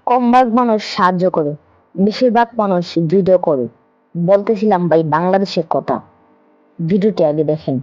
কম ভাগ মানুষ সাহায্য করে, বেশিরভাগ মানুষ ভিডিও করে। বলতেছিলাম ভাই বাংলাদেশের কথা, ভিডিওটি আগে দেখেন।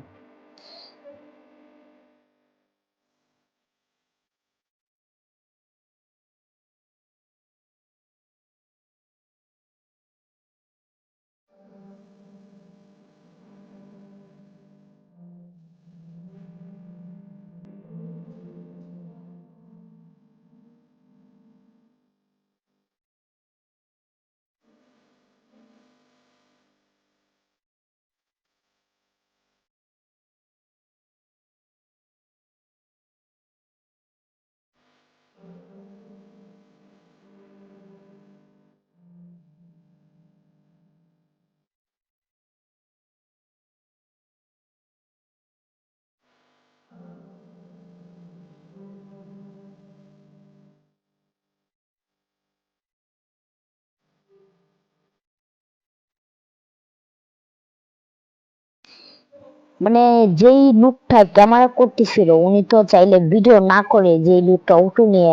মানে যেই লুকটা ক্যামেরা করতেছিল উনি তো চাইলে ভিডিও না করে যে লুকটা অটো নিয়ে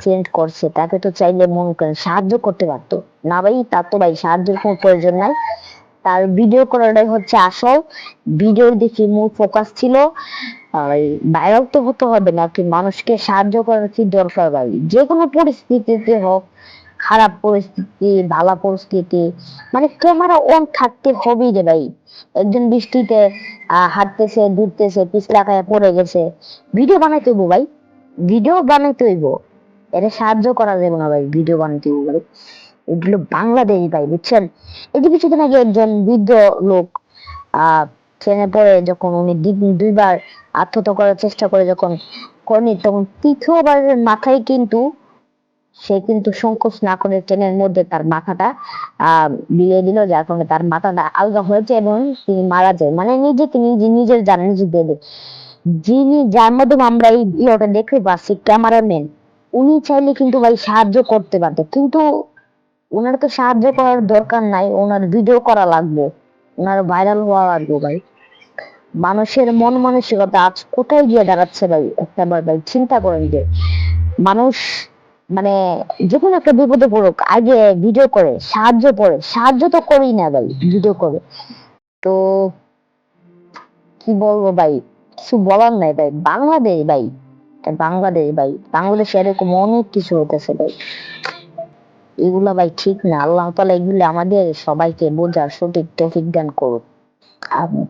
চেঞ্জ করছে তাকে তো চাইলে মনে করেন সাহায্য করতে পারতো। না ভাই, তার তো ভাই সাহায্যের কোনো প্রয়োজন নাই, তার ভিডিও করাটাই হচ্ছে আসল। ভিডিওর দিকে মূল ফোকাস ছিল। আর ভাইরাল তো হতে হবে না, কি মানুষকে সাহায্য করার কি দরকার ভাই? যে কোনো পরিস্থিতিতে হোক, খারাপ পরিস্থিতি ভালো পরিস্থিতি, মানে ক্যামেরা অন থাকতে হবেই রে ভাই। একজন বৃষ্টিতে হাঁটতেছে ঘুরতেছে পিছলা খায় পড়ে গেছে, ভিডিও বানাইতে হইব ভাই, ভিডিও বানাইতে হইব। এটা সাহায্য করা যাবে না ভাই, ভিডিও বানাইতে হইব ভাই। এগুলো বাংলাদেশ ভাই, বুঝছেন? এই যে কিছুদিন আগে একজন বৃদ্ধ লোক ট্রেনে পড়ে যখন উনি দুইবার আত্মহত্যা করার চেষ্টা করে যখন করেনি, তখন তৃতীয়বারের মাথায় কিন্তু সে কিন্তু সংকোচ না করে ট্রেনের মধ্যে তার মাথাটা বিলিয়ে দিল, যার কারণে তার মাথাটা আলগা হয়েছে এবং তিনি মারা যায়। মানে নিজেকে নিজের জানে নিজে দেবে। যিনি যার মাধ্যমে আমরা এই ইয়েটা দেখতে পাচ্ছি, ক্যামেরাম্যান, উনি চাইলে কিন্তু ভাই সাহায্য করতে পারতো, কিন্তু ওনার তো সাহায্য করার দরকার নাই, ওনার ভিডিও করা লাগবে, ওনার ভাইরাল হওয়া লাগবে ভাই। মানুষের মন মানসিকতা আজ কোথায় গিয়ে দাঁড়াচ্ছে ভাই, একটা বার ভাই চিন্তা করেন যে মানুষ মানে যে কোনো একটা বিপদে পড়ুক আগে ভিডিও করে সাহায্য করে, সাহায্য তো করেই না ভাই, ভিডিও করে। তো কি বলবো ভাই, কিছু বলার নাই ভাই। বাংলাদেশ ভাই, এটা বাংলাদেশ ভাই, বাংলাদেশে এরকম অনেক কিছু হতেছে ভাই। এগুলা ভাই ঠিক না। আল্লাহ তাআলা এগুলো আমাদের সবাইকে বোঝার সঠিক তৌফিক দান করুক। আমিন।